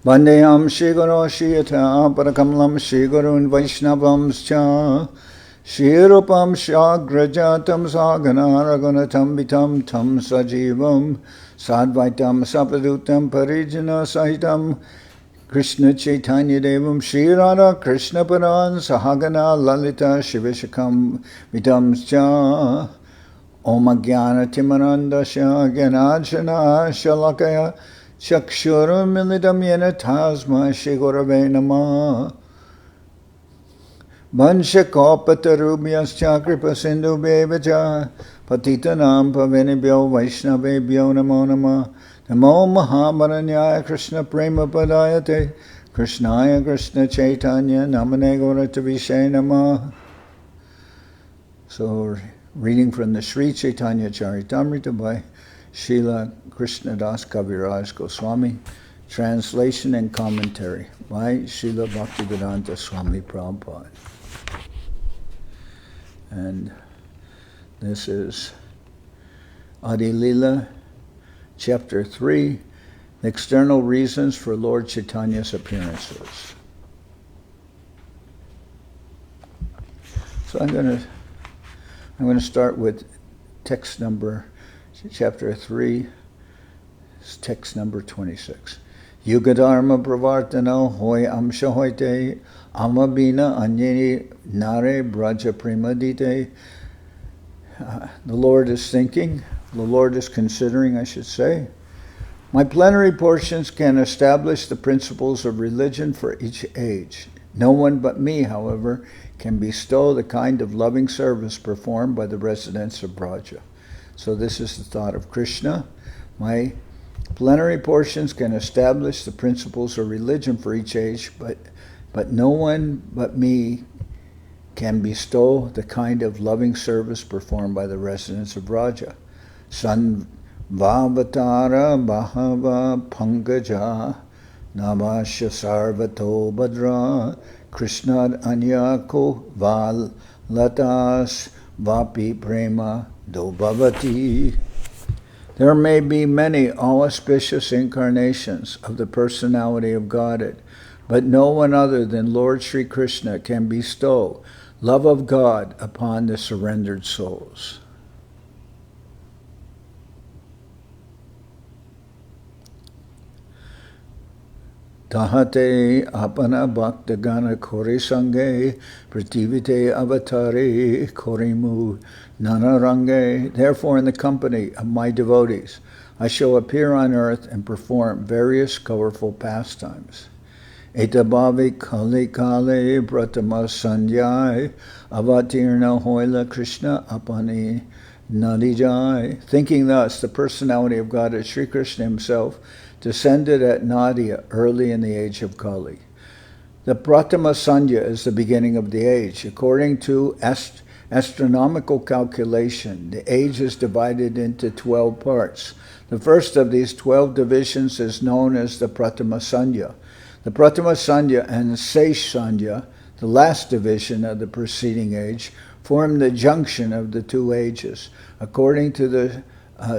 Vandeham Shri Guru Shri Yatha Parakamalam Shri Gurun Vaishnavamscha Shri Rupam Shagrajatam Sagana Raghunatam Vitam Tam Sajivam Sadvaitam Sapadutam Parijana Sahitam Krishna Chaitanya Devam Shri Radha Krishna Paran Sahagana Lalita Shivishakam Vitamscha Om Jnana Timarandasya Gyanajana Shalakaya Chakshuram Milidam Yena Tasma Shri Gurave Namah Vanshakopatarubyascha Kripa Sindhu Bevaja Patitanam Pavinibhyo Vaishnavebhyo Namo Namah Namo Mahamaranyaya Krishna Prema Padayate Krishnaya Krishna Chaitanya Namane Gauratavishe Namah. So, reading from the Sri Chaitanya Charitamrita by Srila Krishnadas Kaviraj Goswami, translation and commentary by Srila Bhaktivedanta Swami Prabhupad. And this is Adi-lila, Chapter 3, External Reasons for Lord Chaitanya's Appearances. So I'm going to start with text number, Chapter 3, text number 26. Yugadharma pravartana hoy amsha hoite amabina anyeni nare braja premadite. The Lord is thinking, the Lord is considering, I should say. My plenary portions can establish the principles of religion for each age. No one but me, however, can bestow the kind of loving service performed by the residents of Braja. So this is the thought of Krishna. My plenary portions can establish the principles of religion for each age, but no one but me can bestow the kind of loving service performed by the residents of Braja. Sanvavatara Bhava Pangaja Navasya Sarvato Badra Krishnad Anyako Val Latas Vapi Prema Dobhavati. There may be many all-auspicious incarnations of the personality of Godhead, but no one other than Lord Sri Krishna can bestow love of God upon the surrendered souls. Tahate apana bhaktagana kore sange prativite avatare korimu nanarange. Therefore, in the company of my devotees, I shall appear on earth and perform various colorful pastimes. Etabhavi kali kale pratama sanyai avatirna hoila Krishna apani nadijai. Thinking thus, the personality of God as Sri Krishna himself descended at Nadia early in the age of Kali. The Pratama Sandhya is the beginning of the age. According to astronomical calculation, the age is divided into 12 parts. The first of these 12 divisions is known as the Pratama Sandhya. The Pratama Sandhya and the Sesh Sandhya, the last division of the preceding age, form the junction of the two ages. According to the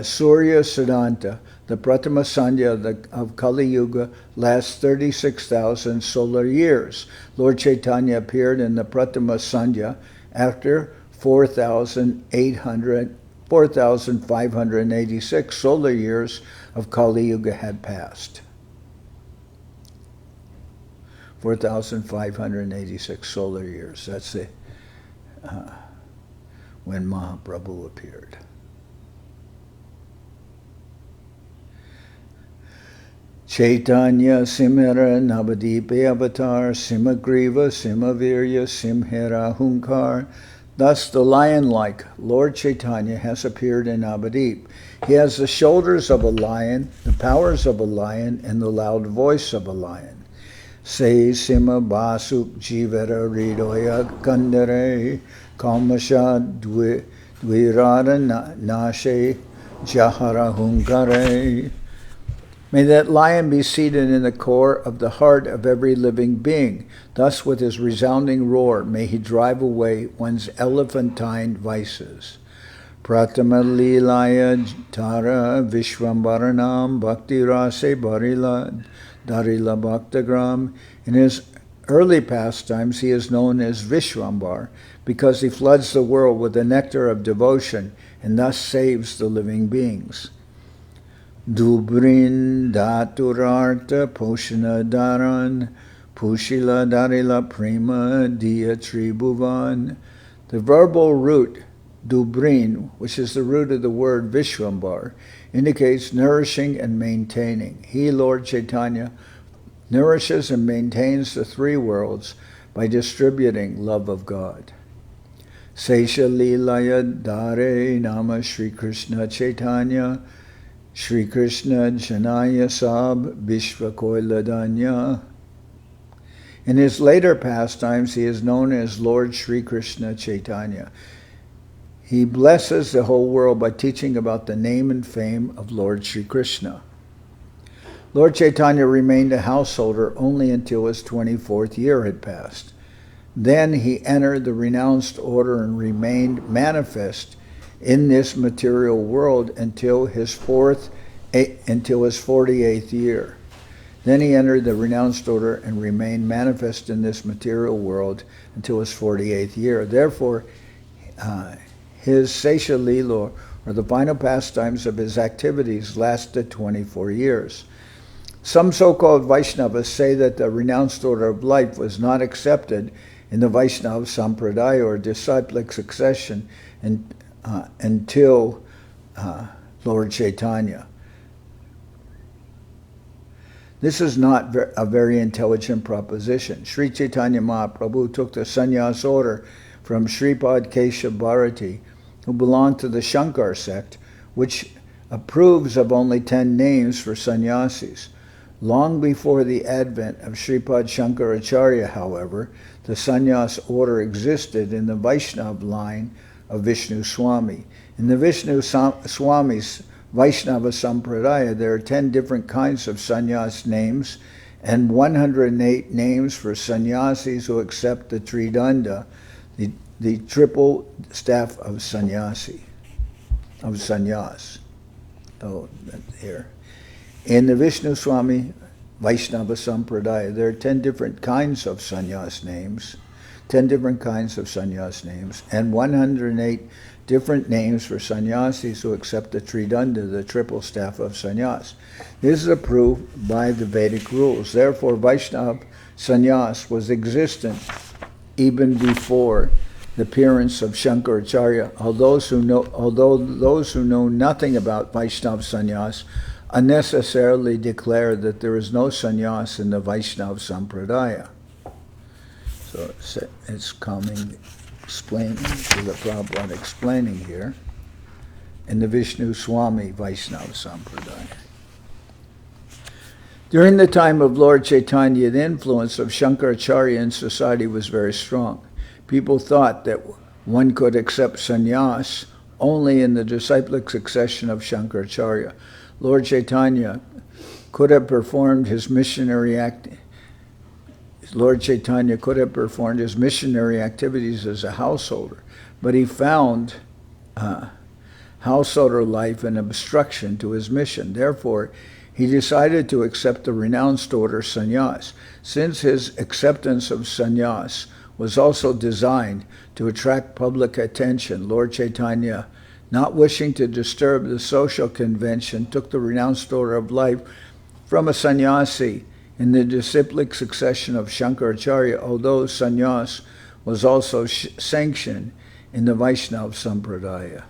Surya Siddhanta, the Pratama Sandhya of Kali Yuga lasts 36,000 solar years. Lord Chaitanya appeared in the Pratama Sandhya after 4,586 solar years of Kali Yuga had passed. 4,586 solar years. That's when Mahaprabhu appeared. Chaitanya Simhara Navadipe Avatar Simagriva Simavirya Simhara Hunkar. Thus the lion-like Lord Chaitanya has appeared in Navadip. He has the shoulders of a lion, the powers of a lion, and the loud voice of a lion. Se Sima Basuk Jivara Ridoya Kandare Kalmasha Dvirada Nashe Jahara Hunkare. May that lion be seated in the core of the heart of every living being. Thus, with his resounding roar, may he drive away one's elephantine vices. Pratama Lilaya Tara Vishwambaranam Bhakti Rase Barila Adi-lila Bhaktagram. In his early pastimes, he is known as Vishwambar because he floods the world with the nectar of devotion and thus saves the living beings. Dubrin Daturarta Poshana Dharan Pushila Darila Prema Diya Tribhuvan. The verbal root Dubrin, which is the root of the word Vishwambar, indicates nourishing and maintaining. He, Lord Chaitanya, nourishes and maintains the three worlds by distributing love of God. Sesha Lilaya Dare Nama Sri Krishna Chaitanya Sri Krishna Janaya Sab Vishva Koiladanya. In his later pastimes, he is known as Lord Sri Krishna Chaitanya. He blesses the whole world by teaching about the name and fame of Lord Sri Krishna. Lord Chaitanya remained a householder only until his 24th year had passed. Then he entered the renounced order and remained manifest in this material world until his 48th year. Then he entered the renounced order and remained manifest in this material world until his 48th year. Therefore, his Sesha Lila, or the final pastimes of his activities, lasted 24 years. Some so-called Vaishnavas say that the renounced order of life was not accepted in the Vaishnava Sampradaya or disciplic succession until Lord Chaitanya. This is not a very intelligent proposition. Sri Chaitanya Mahaprabhu took the sannyas order from Sripad Keshav Bharati, who belonged to the Shankar sect, which approves of only 10 names for sannyasis. Long before the advent of Sripad Shankaracharya, however, the sannyas order existed in the Vaishnava line of Vishnu Swami. In the Vishnu Swami's Vaishnava Sampradaya, there are 10 different kinds of sannyas names and 108 names for sannyasis who accept the Tridanda, the triple staff of sannyas. Oh, here. In the Vishnu Swami Vaishnava Sampradaya, there are 10 different kinds of sannyas names, and 108 different names for sannyasis who accept the Tridanda, the triple staff of sannyas. This is approved by the Vedic rules. Therefore, Vaishnava sannyas was existent even before the appearance of Shankaracharya, although those who know nothing about Vaishnava sannyas unnecessarily declare that there is no sannyas in the Vaishnava Sampradaya. So it's coming, explaining to the Prabhupada, explaining here in the Vishnu Swami Vaishnava Sampradaya. During the time of Lord Chaitanya, the influence of Shankaracharya in society was very strong. People thought that one could accept sannyas only in the disciplic succession of Shankaracharya. Lord Chaitanya could have performed his missionary activities as a householder, but he found householder life an obstruction to his mission. Therefore, he decided to accept the renounced order sannyas. Since his acceptance of sannyas was also designed to attract public attention, Lord Chaitanya, not wishing to disturb the social convention, took the renounced order of life from a sannyasi in the disciplic succession of Shankaracharya, although sannyas was also sanctioned in the Vaishnava Sampradaya.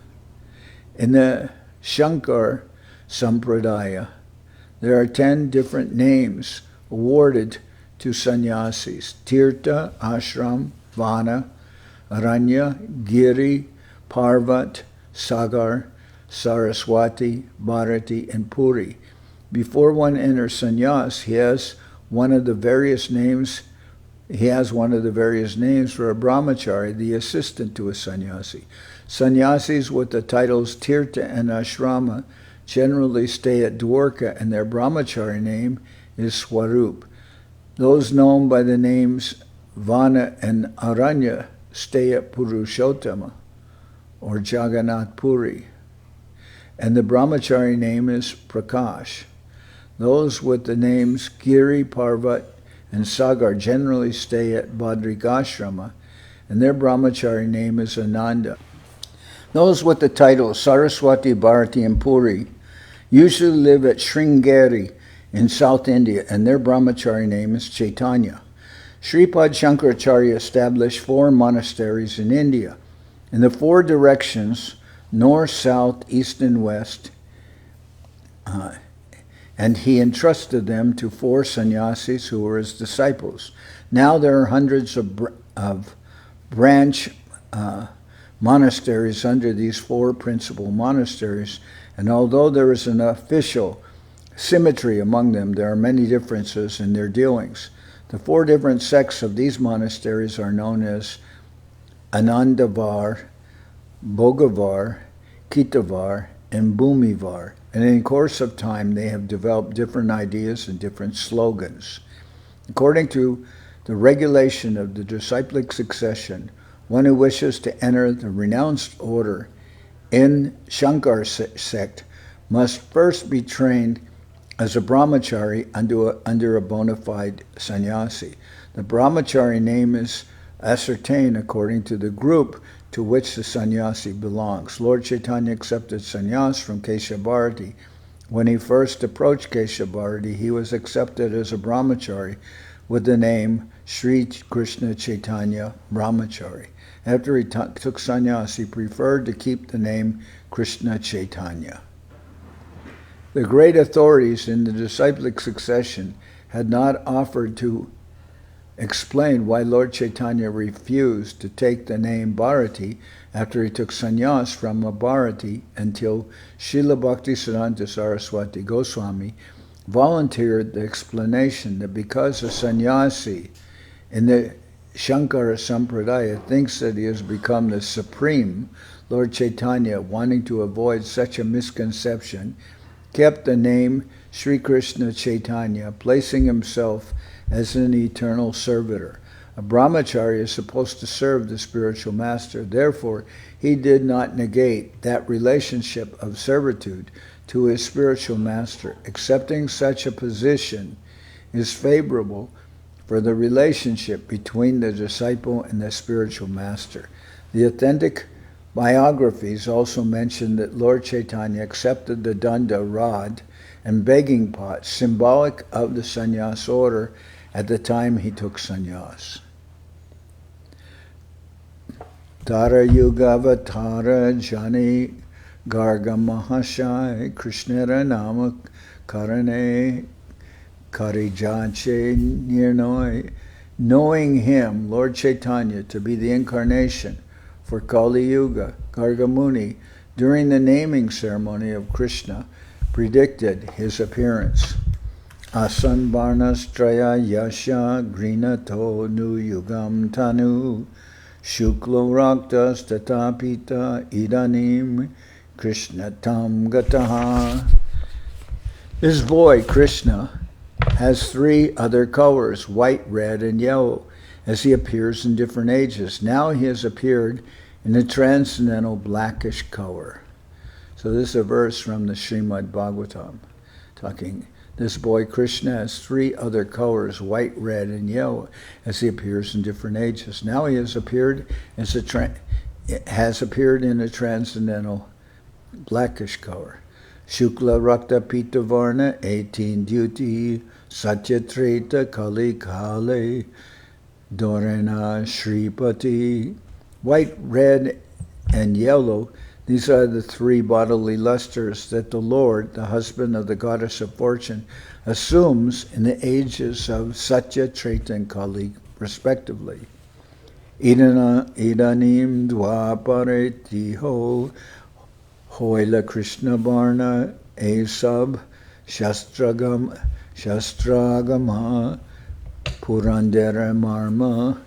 In the Shankar Sampradaya, there are 10 different names awarded to sannyasis: Tirtha, Ashram, Vana, Aranya, Giri, Parvat, Sagar, Saraswati, Bharati, and Puri. Before one enters sannyas, he has one of the various names for a brahmachari, the assistant to a sannyasi. Sannyasis with the titles Tirtha and Ashrama generally stay at Dwarka, and their brahmachari name is Swarup. Those known by the names Vana and Aranya stay at Purushottama or Jagannath Puri, and the brahmachari name is Prakash. Those with the names Giri, Parvat, and Sagar generally stay at Badrikashrama, and their brahmachari name is Ananda. Those with the titles Saraswati, Bharati, and Puri usually live at Sringeri in South India, and their brahmachari name is Chaitanya. Sripad Shankaracharya established 4 monasteries in India, in the 4 directions, north, south, east, and west, and he entrusted them to 4 sannyasis who were his disciples. Now there are hundreds of branch monasteries under these 4 principal monasteries, and although there is an official symmetry among them, there are many differences in their dealings. The 4 different sects of these monasteries are known as Anandavar, Bhogavar, Kitavar, and Bhumivar, and in the course of time they have developed different ideas and different slogans. According to the regulation of the disciplic succession, one who wishes to enter the renounced order in Shankar sect must first be trained as a brahmachari under a bona fide sannyasi. The brahmachari name is ascertained according to the group to which the sannyasi belongs. Lord Chaitanya accepted sannyas from Keshavarti. When he first approached Keshavarti, he was accepted as a brahmachari with the name Sri Krishna Chaitanya Brahmachari. After he took sannyas, he preferred to keep the name Krishna Chaitanya. The great authorities in the disciplic succession had not offered to explain why Lord Chaitanya refused to take the name Bharati after he took sannyas from a Bharati until Srila Bhaktivedanta Swami Goswami volunteered the explanation that because a sannyasi in the Shankara Sampradaya thinks that he has become the supreme, Lord Chaitanya, wanting to avoid such a misconception, kept the name Sri Krishna Chaitanya, placing himself as an eternal servitor. A brahmachari is supposed to serve the spiritual master. Therefore, he did not negate that relationship of servitude to his spiritual master. Accepting such a position is favorable for the relationship between the disciple and the spiritual master. The authentic biographies also mention that Lord Chaitanya accepted the danda rod and begging pot, symbolic of the sannyas order, at the time he took sannyas. Tara Yuga Avatara Jani Garga Mahashai Krishnara Nama Karane Karijache Nirnoy. Knowing him, Lord Chaitanya, to be the incarnation for Kali Yuga, Gargamuni, during the naming ceremony of Krishna, predicted his appearance. Asan Varnastraya Yasha Grinato Nu Yugam Tanu Shuklo Raktas Tatapita Idanim Krishna Tam Gataha. This boy, Krishna, has 3 other colors, white, red, and yellow, as he appears in different ages. Now he has appeared in a transcendental blackish color. So this is a verse from the Srimad Bhagavatam, talking, this boy Krishna has 3 other colors, white, red, and yellow, as he appears in different ages. Now he has appeared as in a transcendental blackish color. Shukla Rakta Pita Varna 18 Duty Satyatrita Kali Kale Dorena Sripati. White, red, and yellow, these are the 3 bodily lusters that the Lord, the husband of the goddess of fortune, assumes in the ages of Satya, Treta, and Kali, respectively. Idanim Dwapare Tiho Hoila Krishna Barna Esab Shastragama Purandara Marma.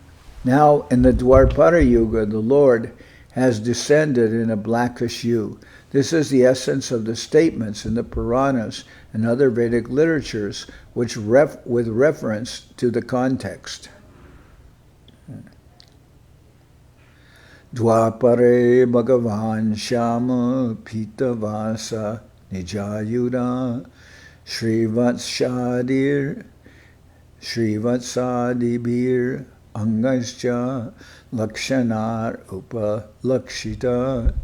Now, in the Dwapara Yuga, the Lord has descended in a blackish hue. This is the essence of the statements in the Puranas and other Vedic literatures, which with reference to the context. Dwapare Bhagavan Shama Pitavasa Nijayuda Srivatsadibir Angascha Lakshanar Upalakshita.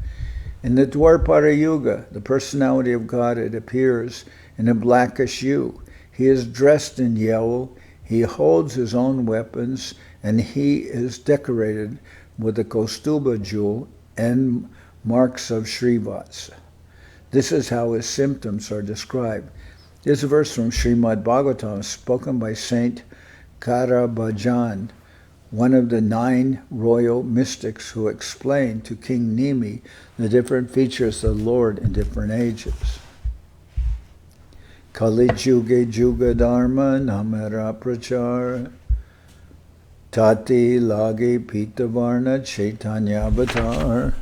In the Dwapara Yuga, the personality of Godhead appears in a blackish hue. He is dressed in yellow, he holds his own weapons, and he is decorated with a Kaustuba jewel and marks of Srivats. This is how his symptoms are described. This is a verse from Srimad Bhagavatam, spoken by Saint Karabhajan, one of the 9 royal mystics who explained to King Nimi the different features of the Lord in different ages. Kali Juge Juga Dharma Namara Prachar Tati Lagi Pitavarna Chaitanya Avatar.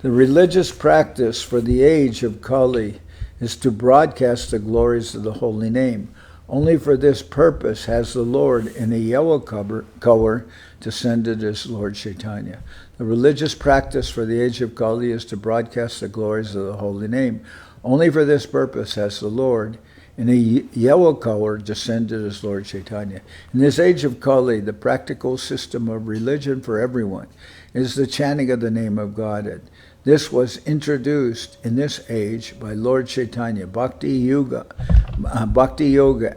The religious practice for the age of Kali is to broadcast the glories of the holy name. Only for this purpose has the Lord in a yellow color descended as Lord Chaitanya. The religious practice for the age of Kali is to broadcast the glories of the holy name. Only for this purpose has the Lord in a yellow color descended as Lord Chaitanya. In this age of Kali, the practical system of religion for everyone is the chanting of the name of Godhead. This was introduced in this age by Lord Chaitanya. Bhakti Yoga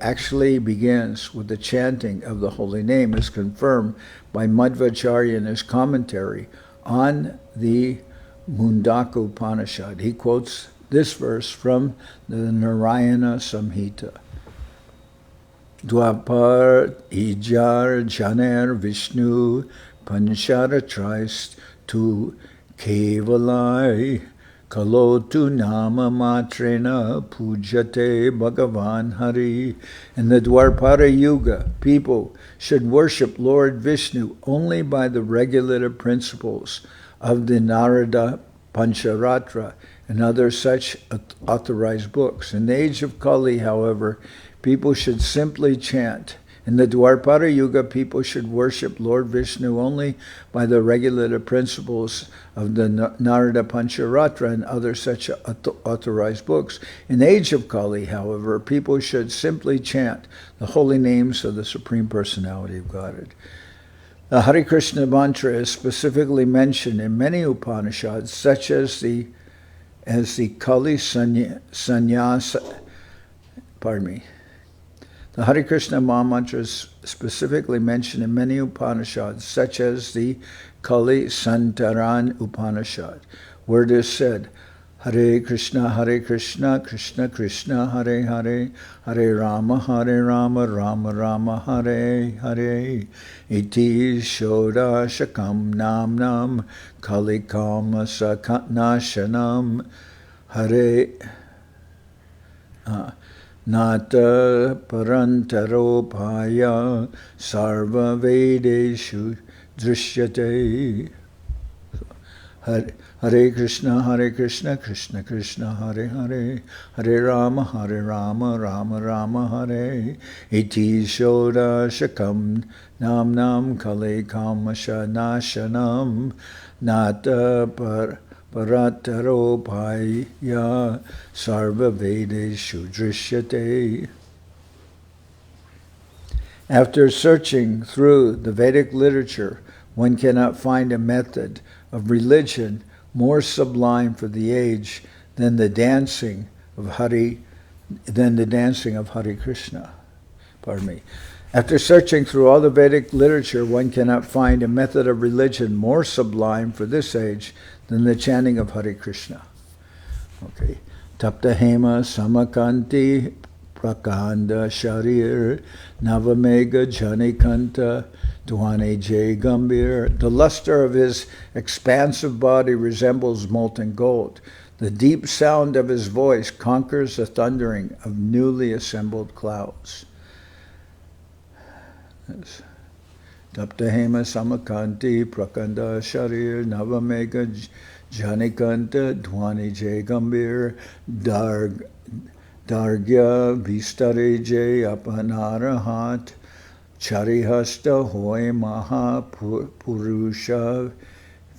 actually begins with the chanting of the holy name, as confirmed by Madhvacharya in his commentary on the Mundaka Upanishad. He quotes this verse from the Narayana Samhita. Dwapar Ijar Janer Vishnu Panchara Trist tu Kevalai Kalotu Nama Matrena Pujate Bhagavan Hari. In the Dwapara Yuga, people should worship Lord Vishnu only by the regulative principles of the Narada Pancharatra and other such authorized books. In the age of Kali, however, people should simply chant. In the Dwapara Yuga, people should worship Lord Vishnu only by the regulative principles of the Narada Pancharatra and other such authorized books. In the age of Kali, however, people should simply chant the holy names of the Supreme Personality of Godhead. The Hare Krishna mantra is specifically mentioned in many Upanishads, such as the Kali Sannyasa. The Hare Krishna mantra is specifically mentioned in many Upanishads, such as the Kali Santaran Upanishad, where it is said, Hare Krishna, Krishna Krishna, Hare Hare, Hare Rama, Rama Rama, Hare Hare. Iti Shoda Shakam Nam Kali Kama Nashanam, Hare Nata Parantaropaya Sarva Vedeshu Drishyate. Hare Krishna, Krishna Krishna, Hare Hare, Hare Rama, Rama Rama, Hare. Iti Shoda Shakam Nam Kali Kamasha Nashanam, Nata Parataropaya Sarva Vedeshu Drishyate. After searching through the Vedic literature, one cannot find a method of religion more sublime for the age than the dancing of Hare Krishna. After searching through all the Vedic literature, one cannot find a method of religion more sublime for this age than the chanting of Hare Krishna. Okay. Taptahema Samakanti Prakanda Sharir Navamega Janikanta Dwane Jay Gambir. The luster of his expansive body resembles molten gold. The deep sound of his voice conquers the thundering of newly assembled clouds. Yes. Taptahema Samakanti Prakanda Sharir Navamega Janikanta Dwane Jay Gambir Dargya Vistare Jay Apanarahat Charihasta Hoy Maha Purusha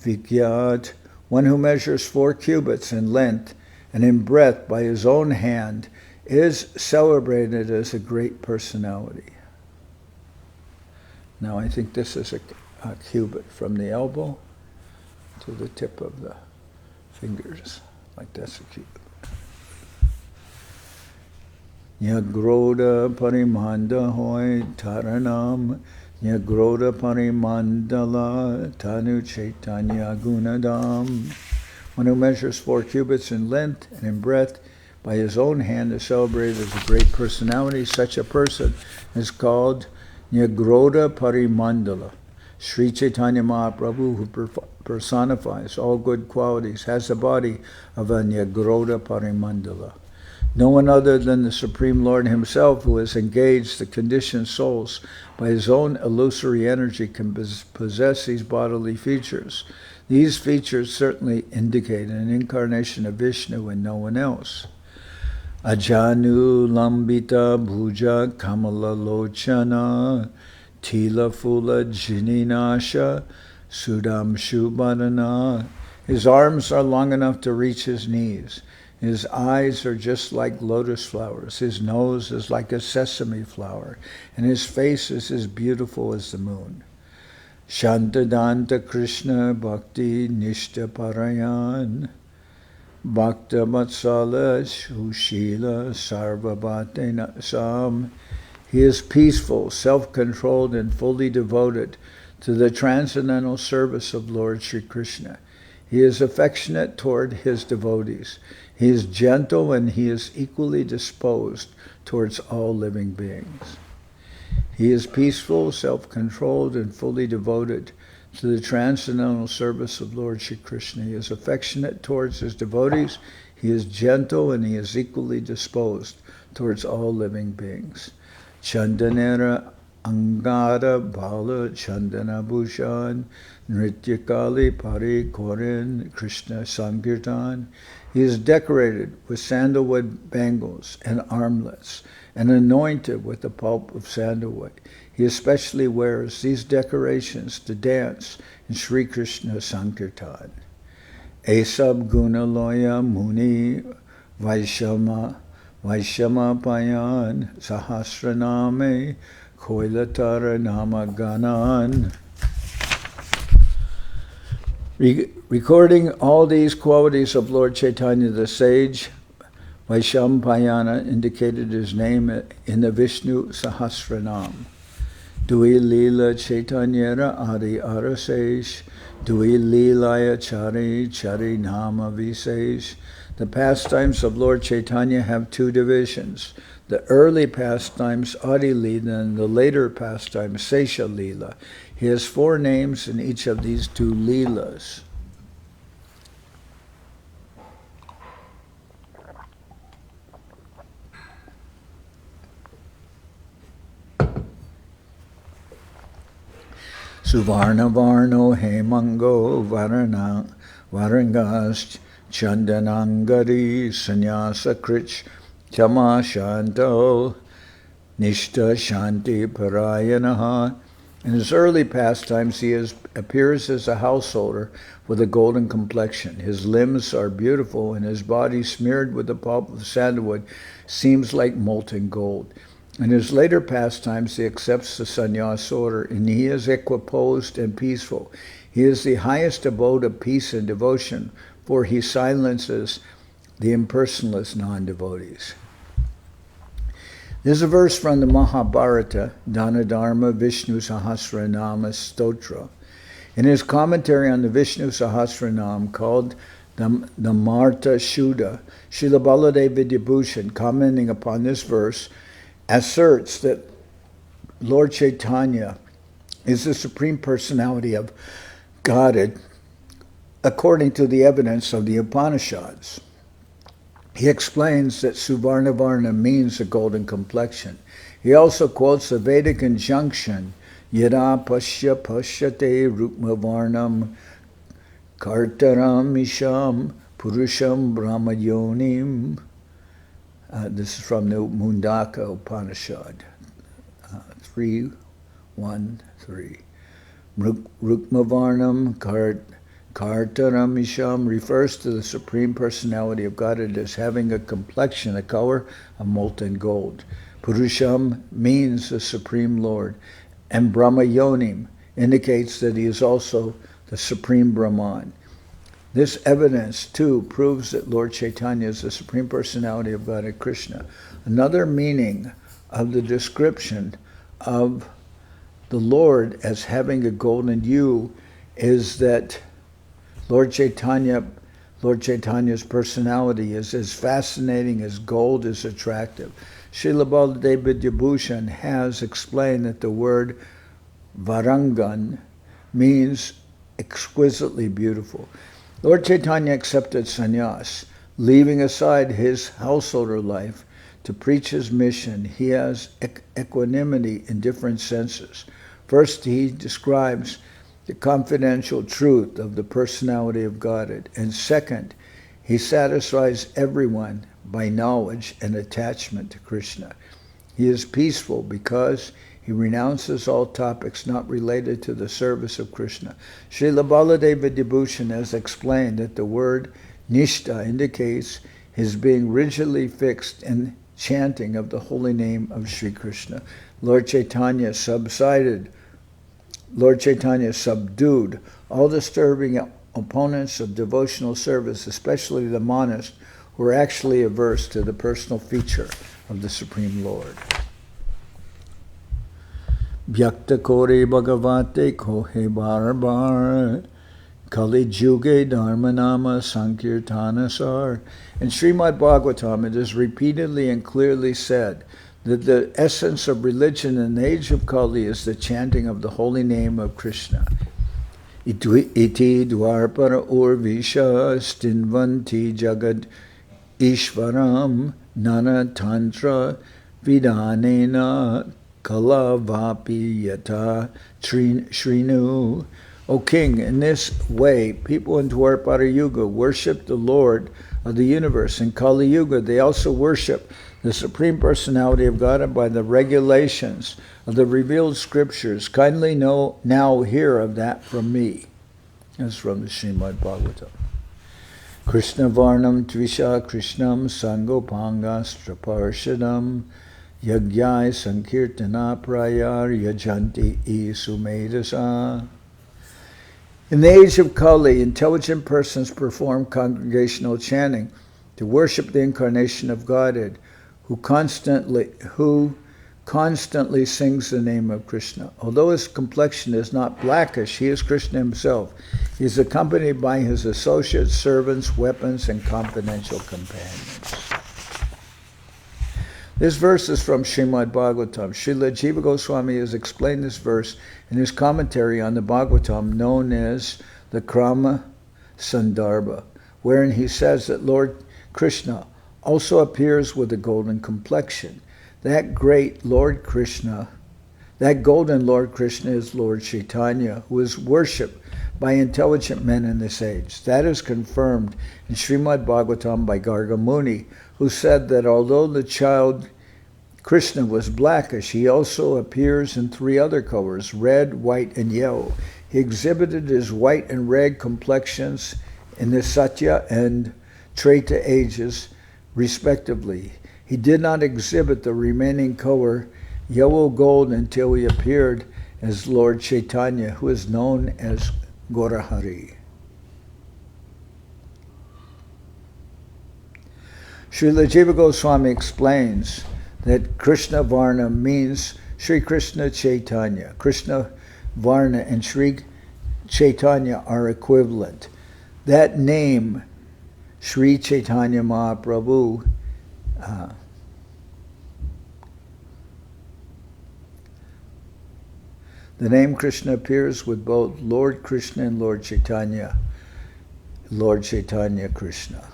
Vikyat. One who measures 4 cubits in length and in breadth by his own hand is celebrated as a great personality. Now I think this is a cubit from the elbow to the tip of the fingers, like that's a cubit. Nyagroda parimanda hoy taranam, Nyagroda parimandala tanu chaitanya gunadam. One who measures 4 cubits in length and in breadth by his own hand is celebrated as a great personality. Such a person is called Nyagroda parimandala. Sri Chaitanya Mahaprabhu, who personifies all good qualities, has the body of a Nyagroda parimandala. No one other than the Supreme Lord himself, who has engaged the conditioned souls by his own illusory energy, can possess these bodily features. These features certainly indicate an incarnation of Vishnu and no one else. Ajanu lambita bhuja kamala lochana tila fula jininasha sudam shubhanana. His arms are long enough to reach his knees. His eyes are just like lotus flowers. His nose is like a sesame flower. And his face is as beautiful as the moon. Shantadanta Krishna Bhakti Nishta Parayan Bhakta Matsala Shushila Sarvabhatena Sam. He is peaceful, self-controlled, and fully devoted to the transcendental service of Lord Sri Krishna. He is affectionate toward his devotees. He is gentle and he is equally disposed towards all living beings. He is peaceful, self-controlled, and fully devoted to the transcendental service of Lord Sri Krishna. He is affectionate towards his devotees. He is gentle and he is equally disposed towards all living beings. Chandanera Angada Bala Chandana Bhushan Nrityakali Pari Korin Krishna Sankirtan. He is decorated with sandalwood bangles and armlets and anointed with the pulp of sandalwood. He especially wears these decorations to dance in Sri Krishna Sankirtan. Esab Gunaloya Muni Vaishama Payan Sahasraname Koilatara Namaganan. Recording all these qualities of Lord Chaitanya the sage, Vaishampayana indicated his name in the Vishnu Sahasranam. Adi-lila Chaitanyera Adi Arasesh, Adi-lilaya Chari Nama Visesh. The pastimes of Lord Chaitanya have 2 divisions. The early pastimes, Adi-lila, and the later pastimes, Sesha-lila. He has 4 names in each of these 2 leelas. Suvarna Varno Hemango Varangas Chandanangari Sannyasa Krich Chama Shanto Nishta Shanti Parayanaha. In his early pastimes, he appears as a householder with a golden complexion. His limbs are beautiful, and his body, smeared with the pulp of sandalwood, seems like molten gold. In his later pastimes, he accepts the sannyas order, and he is equiposed and peaceful. He is the highest abode of peace and devotion, for he silences the impersonalist non-devotees. There's a verse from the Mahabharata, Dhanadharma Vishnu Sahasranama Stotra. In his commentary on the Vishnu Sahasranam called the Marta Shuddha, Srila Baladev Vidyabhushan, commenting upon this verse, asserts that Lord Chaitanya is the Supreme Personality of Godhead according to the evidence of the Upanishads. He explains that Suvarnavarna means a golden complexion. He also quotes the Vedic injunction, Yada Pasya Pasyate Rukmavarnam Kartaram Isham Purusham Brahmayonim. This is from the Mundaka Upanishad, 3.1.3. Rukmavarnam Kartaramisham refers to the Supreme Personality of Godhead as having a complexion, a color of molten gold. Purusham means the Supreme Lord, and Brahma Yonim indicates that he is also the Supreme Brahman. This evidence, too, proves that Lord Chaitanya is the Supreme Personality of Godhead Krishna. Another meaning of the description of the Lord as having a golden hue is that Lord Chaitanya's personality is as fascinating as gold is attractive. Srila Bhaktivedanta has explained that the word Varangan means exquisitely beautiful. Lord Chaitanya accepted sannyas, leaving aside his householder life to preach his mission. He has equanimity in different senses. First, he describes the confidential truth of the personality of Godhead. And second, he satisfies everyone by knowledge and attachment to Krishna. He is peaceful because he renounces all topics not related to the service of Krishna. Srila Bhaktivedanta has explained that the word Nishta indicates his being rigidly fixed in chanting of the holy name of Sri Krishna. Lord Chaitanya subdued all disturbing opponents of devotional service, especially the monists who are actually averse to the personal feature of the Supreme Lord. Vyakta kore bhagavate kohe bar bar Kali Juge Dharmanama Sankirtana Sar. In Srimad Bhagavatam, it is repeatedly and clearly said that the essence of religion in the age of Kali is the chanting of the holy name of Krishna. Iti dwarpara urvisha stinvanti jagad ishvaram nana tantra vidanena kalavapi yata shrinu. O king, in this way, people in Dwarpara Yuga worship the Lord of the universe. In Kali Yuga, they also worship the Supreme Personality of God by the regulations of the revealed scriptures. Kindly now hear of that from me. That's from the Srimad Bhagavatam. Krishna Varnam Tvisha Krishnam Sangopangastraparshadam Yagyai Sankirtana Prayar Yajanti Isumedasa. In the age of Kali, intelligent persons perform congregational chanting to worship the incarnation of Godhead, who constantly sings the name of Krishna. Although his complexion is not blackish, he is Krishna himself. He is accompanied by his associates, servants, weapons, and confidential companions. This verse is from Srimad Bhagavatam. Srila Jiva Goswami has explained this verse in his commentary on the Bhagavatam, known as the Krama Sandarbha, wherein he says that Lord Krishna also appears with a golden complexion. That golden Lord Krishna is Lord Chaitanya, who is worshipped by intelligent men in this age. That is confirmed in Srimad Bhagavatam by Garga Muni, who said that although the child Krishna was blackish, he also appears in three other colors, red, white, and yellow. He exhibited his white and red complexions in the Satya and Treta ages, respectively. He did not exhibit the remaining color, yellow gold, until he appeared as Lord Chaitanya, who is known as Gaurahari. Srila Jiva Goswami explains that Krishna Varna means Sri Krishna Chaitanya. Krishna Varna and Sri Chaitanya are equivalent. That name, Sri Chaitanya Mahaprabhu, the name Krishna appears with both Lord Krishna and Lord Chaitanya Krishna.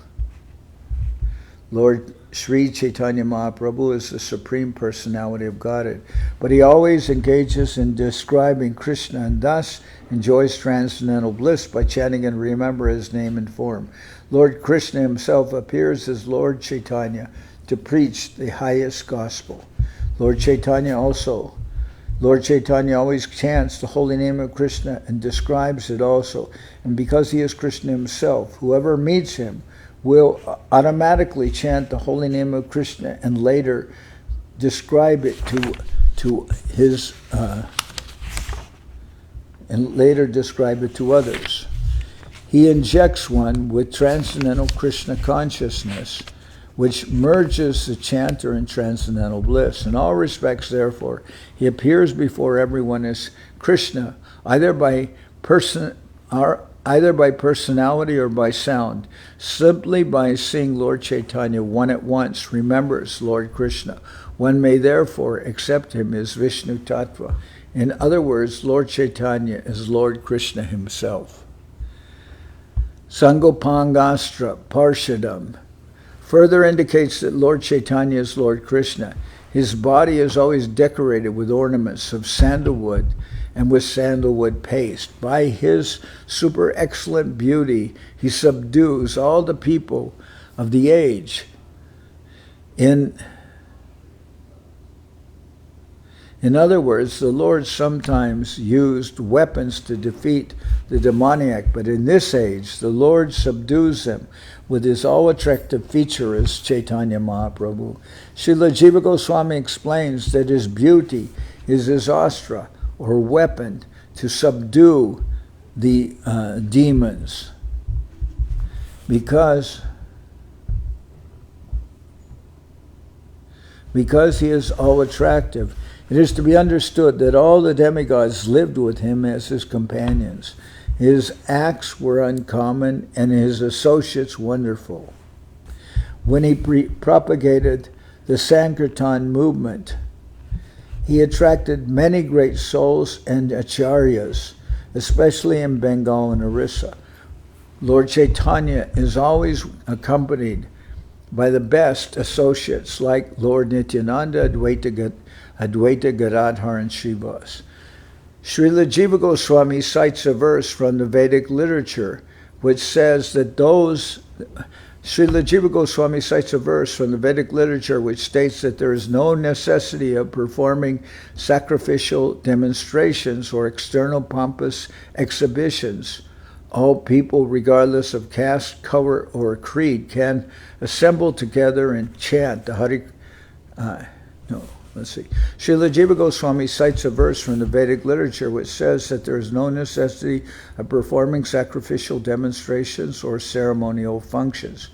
Lord Sri Chaitanya Mahaprabhu is the Supreme Personality of Godhead, but he always engages in describing Krishna and thus enjoys transcendental bliss by chanting and remember his name and form. Lord Krishna himself appears as Lord Chaitanya to preach the highest gospel. Lord Lord Chaitanya always chants the holy name of Krishna and describes it also. And because he is Krishna himself, whoever meets him will automatically chant the holy name of Krishna and later describe it to his and later describe it to others. He injects one with transcendental Krishna consciousness, which merges the chanter in transcendental bliss. In all respects, therefore, he appears before everyone as Krishna, either by personality or by sound. Simply by seeing Lord Chaitanya, one at once remembers Lord Krishna. One may therefore accept him as Vishnu Tattva. In other words, Lord Chaitanya is Lord Krishna himself. Sangopangastra Parshadam further indicates that Lord Chaitanya is Lord Krishna. His body is always decorated with ornaments of sandalwood and with sandalwood paste. By his super excellent beauty, he subdues all the people of the age. In other words, the Lord sometimes used weapons to defeat the demoniac, but in this age, the Lord subdues them with his all-attractive feature as Chaitanya Mahaprabhu. Srila Jiva Goswami explains that his beauty is his astra, or weapon, to subdue the demons. Because he is all-attractive, it is to be understood that all the demigods lived with him as his companions. His acts were uncommon and his associates wonderful. When he propagated the sankirtan movement, he attracted many great souls and acharyas, especially in Bengal and Orissa. Lord Chaitanya is always accompanied by the best associates like Lord Nityananda, Advaita Gadadhar, and Srivas. Srila Jiva Goswami cites a verse from the Vedic literature which says that Srila Jiva Goswami cites a verse from the Vedic literature which states that there is no necessity of performing sacrificial demonstrations or external pompous exhibitions. All people, regardless of caste, color, or creed, can assemble together and chant the Srila Jiva Goswami cites a verse from the Vedic literature which says that there is no necessity of performing sacrificial demonstrations or ceremonial functions.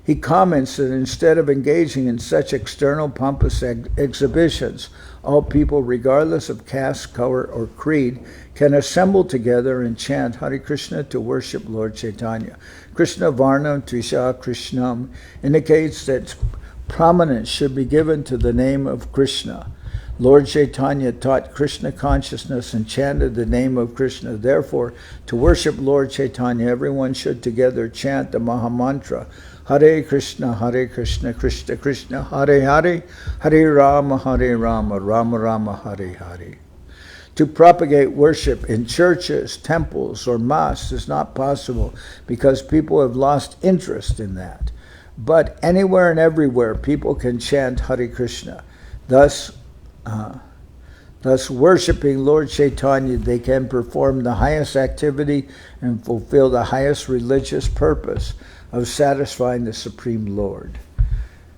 He comments that instead of engaging in such external pompous exhibitions, all people, regardless of caste, color, or creed, can assemble together and chant Hare Krishna to worship Lord Chaitanya. Krishna Varnam Trisha Krishnam indicates that prominence should be given to the name of Krishna. Lord Chaitanya taught Krishna consciousness and chanted the name of Krishna. Therefore, to worship Lord Chaitanya, everyone should together chant the Mahamantra, Hare Krishna, Krishna Krishna, Hare Hare, Hare Rama, Rama Rama, Hare Hare. To propagate worship in churches, temples, or mosques is not possible because people have lost interest in that. But anywhere and everywhere, people can chant Hare Krishna. Thus worshiping Lord Chaitanya, they can perform the highest activity and fulfill the highest religious purpose of satisfying the Supreme Lord.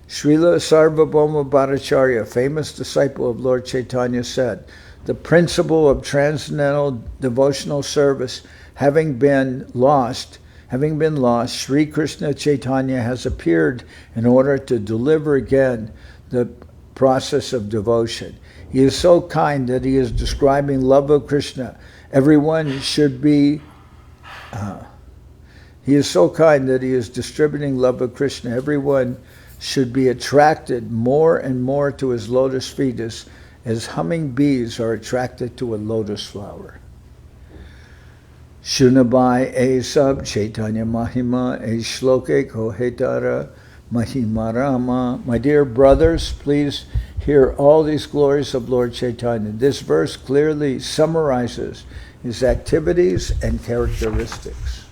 Srila Sarvabhauma Bhattacharya, famous disciple of Lord Chaitanya, said, the principle of transcendental devotional service having been lost, Sri Krishna Chaitanya has appeared in order to deliver again the process of devotion. He is so kind that he is describing love of Krishna. He is so kind that he is distributing love of Krishna. Everyone should be attracted more and more to his lotus feet as humming bees are attracted to a lotus flower. Shunabai e sab Chaitanya Mahima e shloke kohetara Mahimarama. My dear brothers, please hear all these glories of Lord Chaitanya. This verse clearly summarizes his activities and characteristics.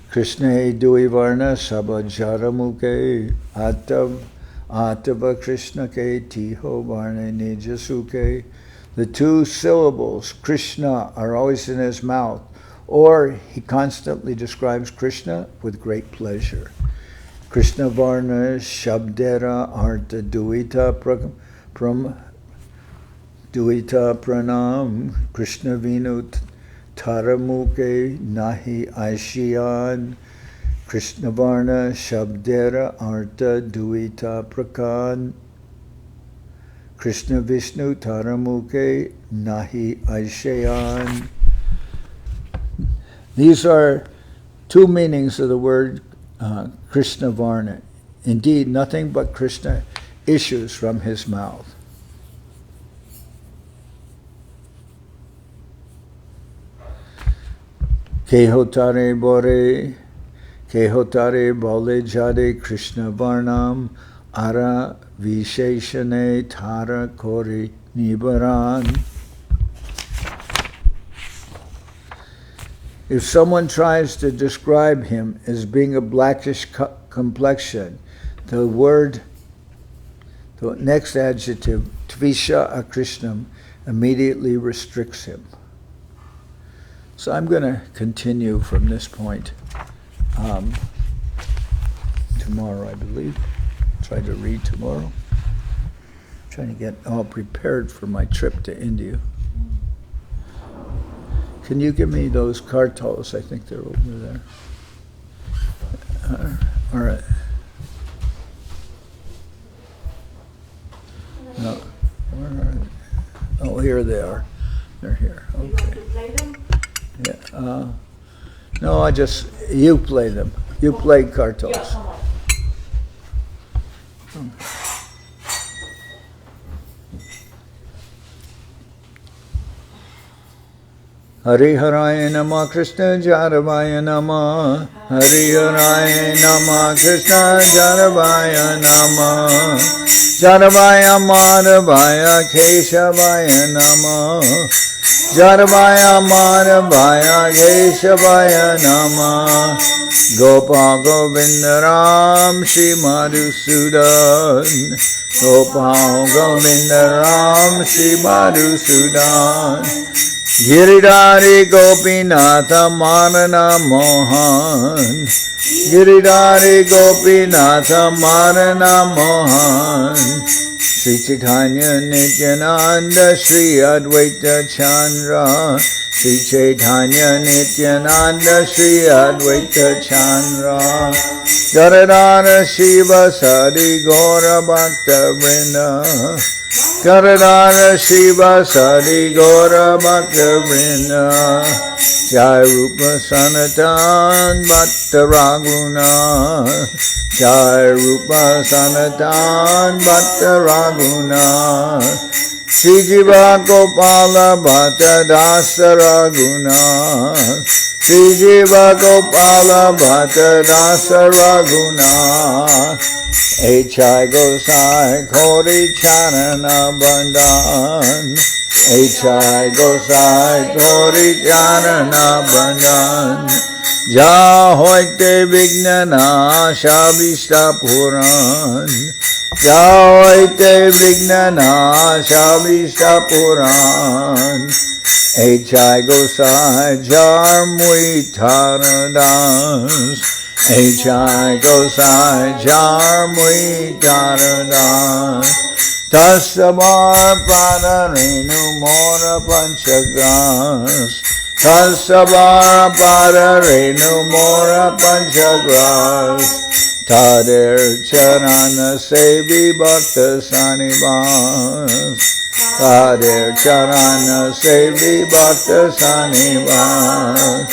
Krishna Dui Varna Sabajara Muke Atava Krishna Ke Tiho Varna Nijasuke. The two syllables, Krishna, are always in his mouth, or he constantly describes Krishna with great pleasure. Krishna Varna Shabdera Arta Duita Pranam Krishna Vinut Taramuke Nahi Aishiyan. Krishna Varna Shabdera Arta Duita Prakan. Krishna Vishnu Taramuke Nahi Aishayan. These are two meanings of the word Krishna Varna. Indeed, nothing but Krishna issues from his mouth. Kehotare bore jade Krishna Varnam ara visheshane tara kori nibaran. If someone tries to describe him as being a blackish complexion, the next adjective, Tvisha Akrishnam, immediately restricts him. So I'm going to continue from this point tomorrow, I believe. Try to read tomorrow. Trying to get all prepared for my trip to India. Can you give me those kartals? I think they're over there. All right. No. Where are they? Oh, here they are. They're here. Okay. You want to play them? Yeah. No, you play them. You play kartals. Yeah, come on. Hari Haraya Nama Krishna Jaravaya Nama. Hari Haraya Nama Krishna Jaravaya Nama. Jaravaya Madhavaya Keshavaya Nama. Jaravaya Madhavaya Keshavaya Nama. Gopal Govindaram Shri Madhusudan. Gopal Govindaram Shri Madhusudan. Giridhari Gopinatha Marana Mohan. Giridhari Gopinatha Marana Mohan. Sri Chaitanya Nityananda Sri Advaita Chandra. Sri Chaitanya Nityananda Sri Advaita Chandra. Garadhara Shiva Sadi Gaura Bhakta Vrinda. Garadhara Shiva Sadi Gaura Bhakta Vrinda. Jai Rupa Sanatan Bhatta Raghuna. Jai Rupa Sanatan Bhatta Raghuna. Sri Jiva Gopala Bhatta Dasa Raghuna. Sri Jiva Gopala Bhatta Dasa Raghuna. H.I. Gosai Kori Charana Bandhan. H.I. Gosai Kori Charana Bandhan. Jahoite Vignana Shabishta Puran. Jahoite Vignana Shabishta Puran. H.I. Gosai Jarmui Taradas. H.I. Gosai Jarmui Taradas. Tasamar Padarenu Mora Panchagras. Tasavar Padarenu Mora Panchagras. Tader Charana Sevi Bhakta Sanivas. Tader Charana Sevi Bhakta Sanivas.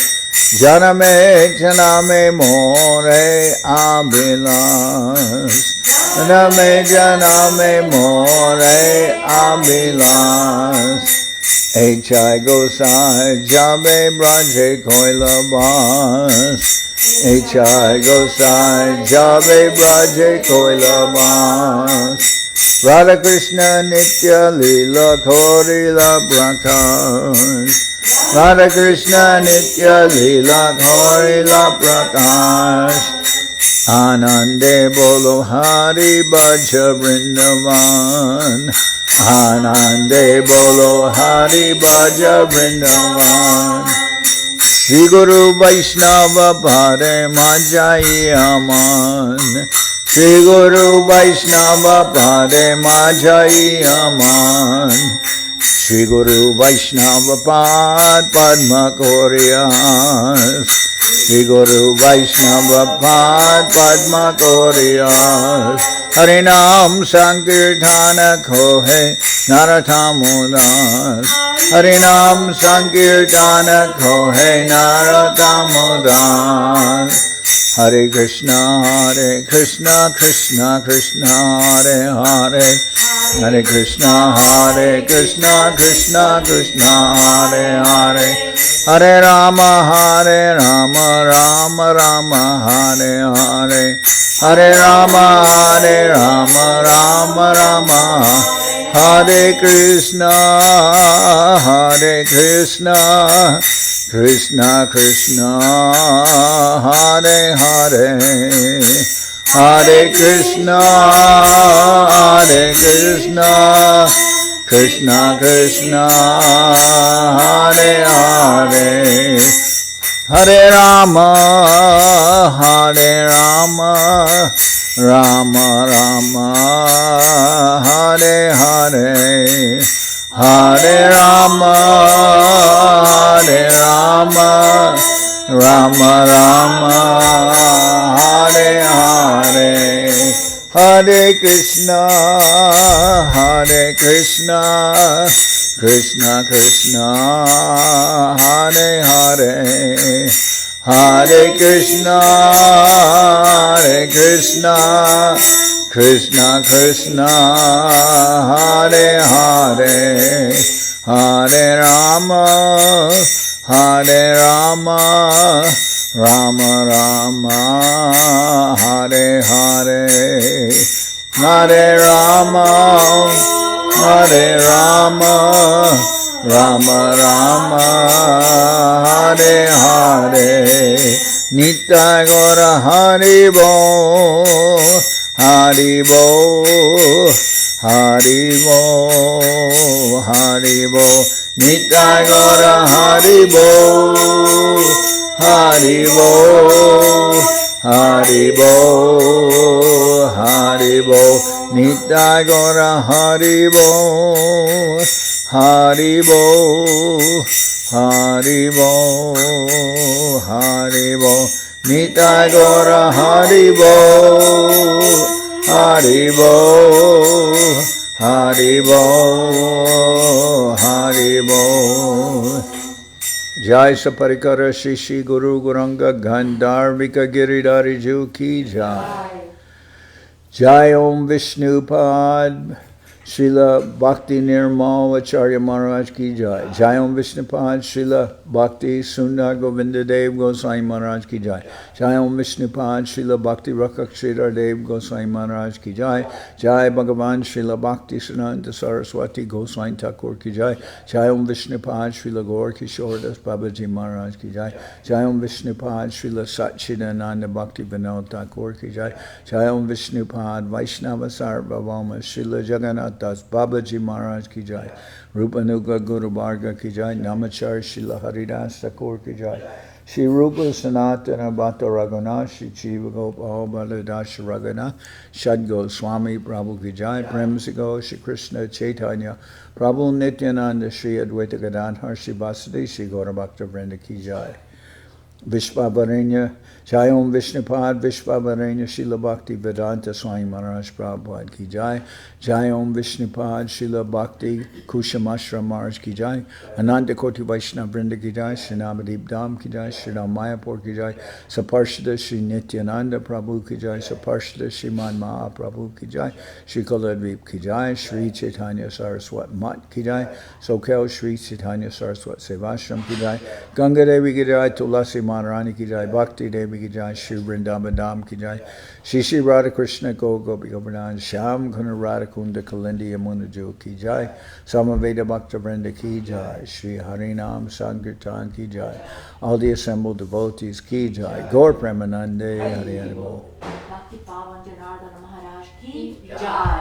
Janame Janame More Abhilas. Janame Janame More Abhilas. H.I. Gosai Jabe Braje Koilabas. H.I. Gosai Jabe Braje Koilabas. Radha Krishna Nitya Lila Korila Prakas. Radha Krishna Nitya Lila Gaurila Prakash Anande Bolo Hari Bhaja Vrindavan Anande Bolo Hari Bhaja Vrindavan Shri Guru Vaishnava Pare Majai Aman Shri Guru Vaishnava Pare Majai Aman Shri Guru Vaishnava Pad Padma Koryas Shri Guru Vaishnava Pad Padma Koryas Harinam Sankirtana Kohe Naratamudas Harinam Sankirtana Kohe Naratamudas Hare Krishna Krishna Krishna Hare Hare Hare Krishna Krishna Krishna Hare Hare Hare Rama Rama Rama Hare Hare Hare Rama Rama Rama Hare Krishna Krishna Krishna Hare Hare Hare Krishna Krishna Krishna Hare Hare Hare Rama Rama Rama Hare Hare Hare Rama Rama Rama Hare Hare Hare Krishna Krishna Krishna Hare Hare Hare Krishna Krishna Krishna Hare Hare Hare Rama Rama Rama Hare Hare Hare Rama Rama Rama Hare Hare Nitai Gora Hari Bo Hari Bo Hari Bo Hari Bo Nitai Gora Hari Bo Hari Bo Hari Bo Hari Bo Nitai Gora Hari Bo Hari Bo Hari Bo Hari Bo Nitai Gora Hari Bo Hari Bo Hari Bo Hari Bo Jai Saparikara Shishi Guru Guranga Gandharvika Giridhari Ju Ki Jai Jai Om Vishnupad Srila Bhakti Nirmal Acharya Maharaj Ki Jai Jai Om Vishnupad Srila Bhakti Sundar Govinda Dev Goswami Maharaj Ki Jai Jai Om Vishnupad Srila Bhakti Rakshidhar Dev Goswami Maharaj Ki Jai Jai Bhagavan Srila Bhakti Siddhanta Saraswati Goswami Thakur Ki Jai Jai Om Vishnupad Srila Gaur Kishoredas Babaji Maharaj Ki Jai Jai Om Vishnupad Srila Satchidananda Bhakti Vinod Thakur Ki Jai Jai Om Vishnupad Vaishnava Sarvabhauma Srila Jagannath Das Babaji Maharaj Ki Jai Rupanuga Guru Bharga Ki Jai Namachar Srila Haridas Thakur Ki Jai Shri Rupa Sanatana Bhatta Raghunath Shri Jiva Gopal Baladash Raghunath Shadgo Swami Prabhu Ki Jai Premsigo Shri Krishna Chaitanya Prabhu Nityananda Shri Advaita Gadadhar Shri Vasudeva Shri Gaura Bhakta Vrinda Ki Jai Vishvavarenya Jai Om Vishnupad Vishvavarenya Srila Bhaktivedanta Swami Maharaj Prabhupada Ki Jai Jai Om Vishnupad Srila Bhakti Kushamashram Maharaj Ki Jai Ananta Koti Vaishnava Vrinda Ki Jai Sri Navadip Dham Ki Jai Sri Ram Mayapur Ki Jai Saparshada Sri Nityananda Prabhu Ki Jai Saparshada Sri Man Mahaprabhu Ki Jai Sri Kaladvip Ki Jai Sri Chaitanya Saraswat Mat Ki Jai Soquel Sri Chaitanya Saraswat Sevashram Ki Jai Ganga Devi Ki Jai Tulasi Maharani ki jai, Bhakti Devi ki jai, Shri Vrindavan Dham ki jai, Shri Shri Radha Krishna Gopi Govardhan, Shyam Guna Radha Kunda Kalindi Yamuna Jo ki jai, Samaveda Bhakta Vrinda ki jai, Shri Harinam Sankirtan ki jai, all the assembled devotees ki jai, Gaur Premanande, Hari Hari Bol. Bhakti Pavan Janardan Maharaj ki jai.